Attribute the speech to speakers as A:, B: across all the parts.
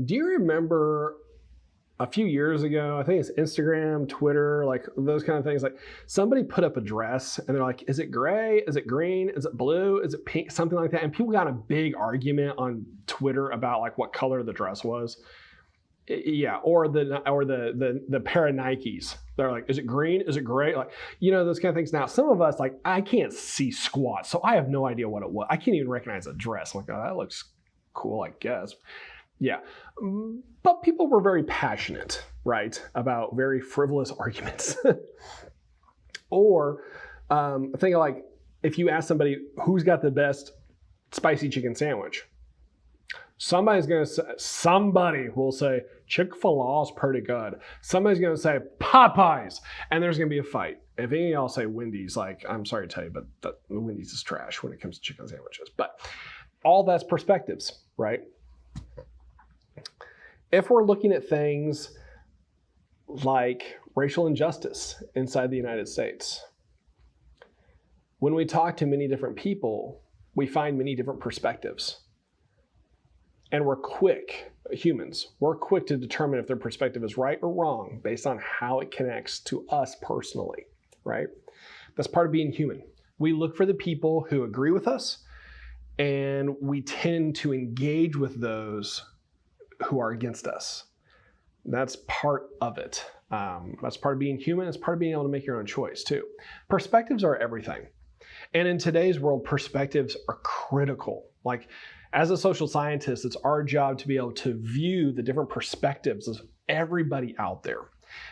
A: Do you remember a few years ago, I think it's Instagram, Twitter, like those kind of things, like somebody put up a dress and they're like, is it gray? Is it green? Is it blue? Is it pink? Something like that. And people got a big argument on Twitter about like what color the dress was. Yeah, or the pair of Nikes. They're like, is it green? Is it gray? Like, those kind of things. Now, some of us, like, I can't see squat, so I have no idea what it was. I can't even recognize a dress. I'm like, oh, that looks cool, I guess. Yeah, but people were very passionate, right, about very frivolous arguments. Or think of like, if you ask somebody who's got the best spicy chicken sandwich, somebody will say Chick-fil-A is pretty good. Somebody's going to say Popeyes, and there's going to be a fight. If any of y'all say Wendy's, like, I'm sorry to tell you, but the Wendy's is trash when it comes to chicken sandwiches. But all that's perspectives, right? If we're looking at things like racial injustice inside the United States, when we talk to many different people, we find many different perspectives. And we're quick to determine if their perspective is right or wrong based on how it connects to us personally, right? That's part of being human. We look for the people who agree with us, and we tend to engage with those who are against us. That's part of it. That's part of being human. It's part of being able to make your own choice too. Perspectives are everything. And in today's world, perspectives are critical. Like, as a social scientist, it's our job to be able to view the different perspectives of everybody out there.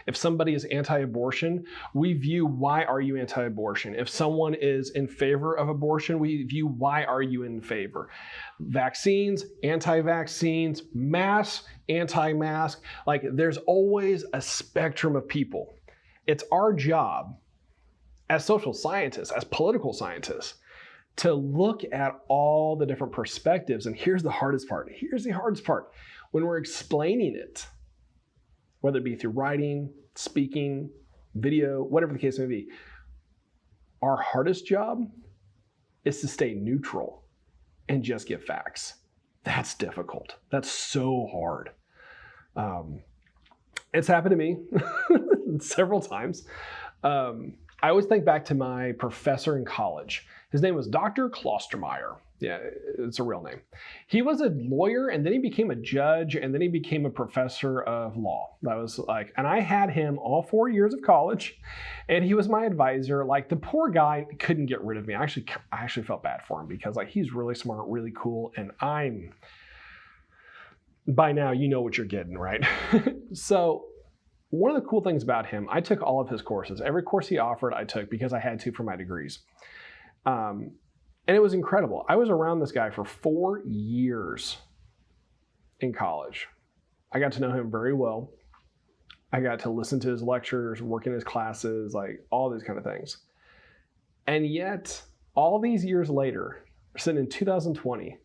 A: If somebody is anti-abortion, we view, why are you anti-abortion? If someone is in favor of abortion, we view, why are you in favor? Vaccines, anti-vaccines, mask, anti-mask. Like, there's always a spectrum of people. It's our job as social scientists, as political scientists, to look at all the different perspectives. And here's the hardest part. When we're explaining it, whether it be through writing, speaking, video, whatever the case may be, our hardest job is to stay neutral and just give facts. That's difficult. That's so hard. It's happened to me several times. I always think back to my professor in college. His name was Dr. Klostermeyer. Yeah, it's a real name. He was a lawyer, and then he became a judge, and then he became a professor of law. That was like, and I had him all 4 years of college, and he was my advisor. Like, the poor guy couldn't get rid of me. I actually felt bad for him because, like, he's really smart, really cool, and by now, you know what you're getting, right? So one of the cool things about him, I took all of his courses. Every course he offered, I took because I had to for my degrees. And it was incredible. I was around this guy for 4 years in college. I got to know him very well. I got to listen to his lectures, work in his classes, like all these kind of things. And yet, all these years later, sitting in 2020,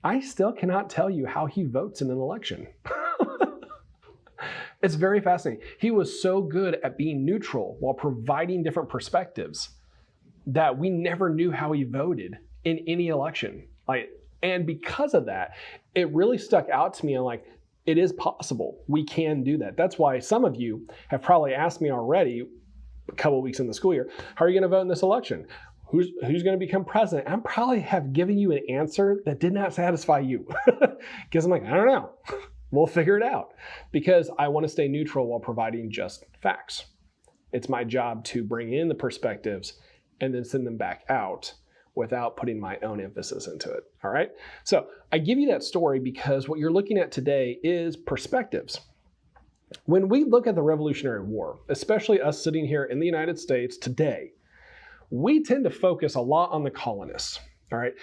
A: I still cannot tell you how he votes in an election. It's very fascinating. He was so good at being neutral while providing different perspectives that we never knew how he voted in any election. And because of that, it really stuck out to me. I'm like, it is possible. We can do that. That's why some of you have probably asked me already, a couple of weeks in the school year, how are you going to vote in this election? Who's going to become president? I probably have given you an answer that did not satisfy you. Because I'm like, I don't know. We'll figure it out. Because I want to stay neutral while providing just facts. It's my job to bring in the perspectives and then send them back out without putting my own emphasis into it, all right? So I give you that story because what you're looking at today is perspectives. When we look at the Revolutionary War, especially us sitting here in the United States today, we tend to focus a lot on the colonists, all right?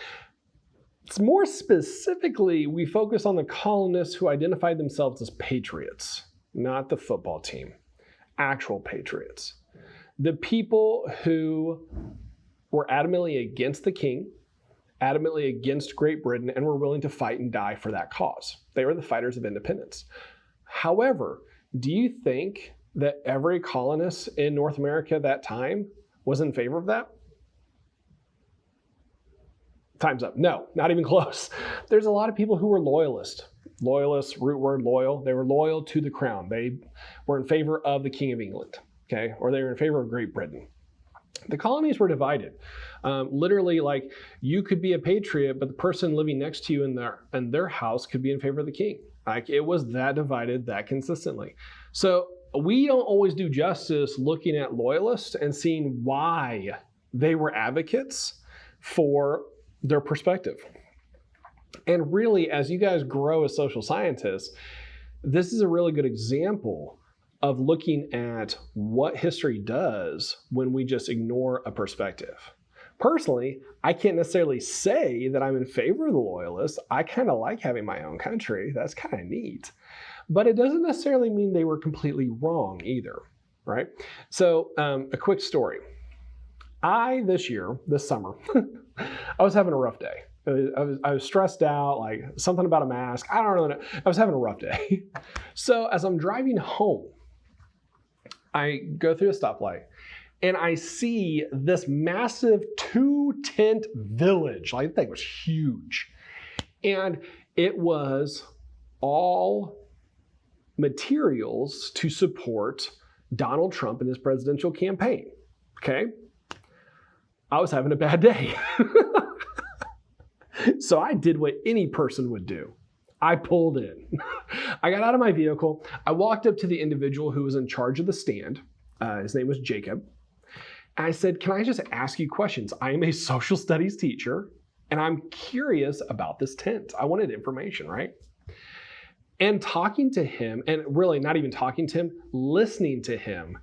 A: It's more specifically, we focus on the colonists who identified themselves as patriots, not the football team, actual patriots. The people who were adamantly against the king, adamantly against Great Britain, and were willing to fight and die for that cause. They were the fighters of independence. However, do you think that every colonist in North America at that time was in favor of that? Time's up. No, not even close. There's a lot of people who were loyalists. Loyalists, root word loyal. They were loyal to the crown. They were in favor of the King of England, okay? Or they were in favor of Great Britain. The colonies were divided. Literally, like, you could be a patriot, but the person living next to you in their house could be in favor of the king. Like, it was that divided that consistently. So we don't always do justice looking at loyalists and seeing why they were advocates for their perspective. And really, as you guys grow as social scientists, this is a really good example of looking at what history does when we just ignore a perspective. Personally, I can't necessarily say that I'm in favor of the Loyalists. I kind of like having my own country. That's kind of neat. But it doesn't necessarily mean they were completely wrong either, right? So a quick story. This summer, I was having a rough day. I was stressed out, like something about a mask. I don't know. I was having a rough day. So as I'm driving home, I go through a stoplight and I see this massive 2-tent village. Like, that thing was huge. And it was all materials to support Donald Trump in his presidential campaign. Okay? I was having a bad day. So I did what any person would do. I pulled in. I got out of my vehicle. I walked up to the individual who was in charge of the stand. His name was Jacob. And I said, can I just ask you questions? I am a social studies teacher, and I'm curious about this tent. I wanted information, right? And talking to him, and really not even talking to him, listening to him,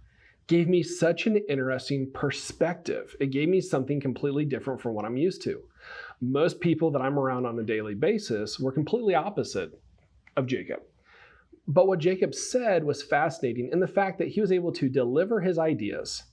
A: gave me such an interesting perspective. It gave me something completely different from what I'm used to. Most people that I'm around on a daily basis were completely opposite of Jacob. But what Jacob said was fascinating in the fact that he was able to deliver his ideas.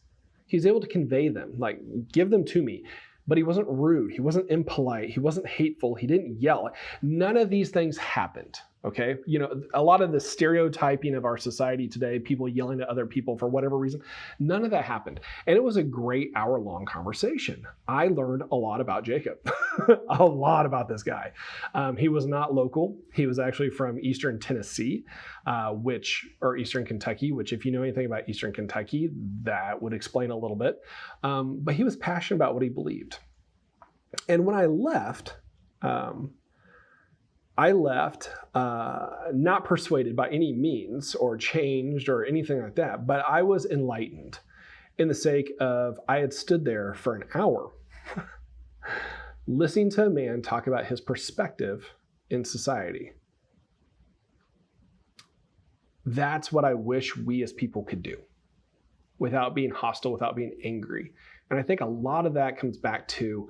A: He was able to convey them, like give them to me. But he wasn't rude. He wasn't impolite. He wasn't hateful. He didn't yell. None of these things happened, okay? You know, a lot of the stereotyping of our society today, people yelling at other people for whatever reason, none of that happened. And it was a great hour-long conversation. I learned a lot about Jacob, a lot about this guy. He was not local. He was actually from Eastern Tennessee, or Eastern Kentucky, which if you know anything about Eastern Kentucky, that would explain a little bit. But he was passionate about what he believed. And when I left, not persuaded by any means or changed or anything like that, but I was enlightened in the sake of I had stood there for an hour listening to a man talk about his perspective in society. That's what I wish we as people could do without being hostile, without being angry. And I think a lot of that comes back to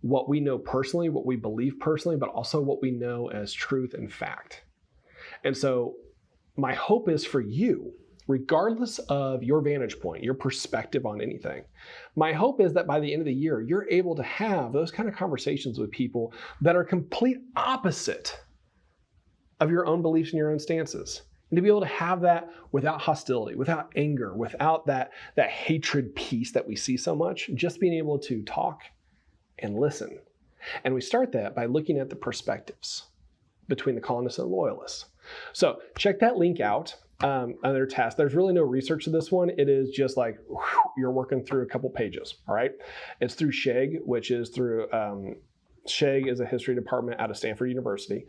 A: what we know personally, what we believe personally, but also what we know as truth and fact. And so my hope is for you, regardless of your vantage point, your perspective on anything, my hope is that by the end of the year, you're able to have those kind of conversations with people that are complete opposite of your own beliefs and your own stances. And to be able to have that without hostility, without anger, without that hatred piece that we see so much, just being able to talk and listen. And we start that by looking at the perspectives between the colonists and loyalists. So check that link out on their test. There's really no research to this one. It is just like you're working through a couple pages, all right? It's through SHEG, which is through, SHEG is a history department out of Stanford University.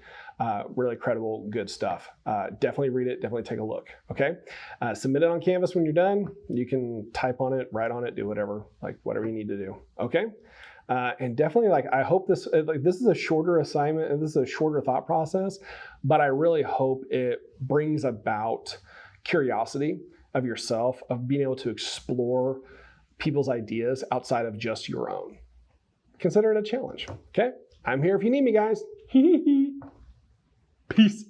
A: Really credible, good stuff. Definitely read it, definitely take a look, okay? Submit it on Canvas when you're done. You can type on it, write on it, do whatever you need to do, okay? And definitely, I hope this is a shorter assignment and this is a shorter thought process, but I really hope it brings about curiosity of yourself, of being able to explore people's ideas outside of just your own. Consider it a challenge, okay? I'm here if you need me, guys. Peace.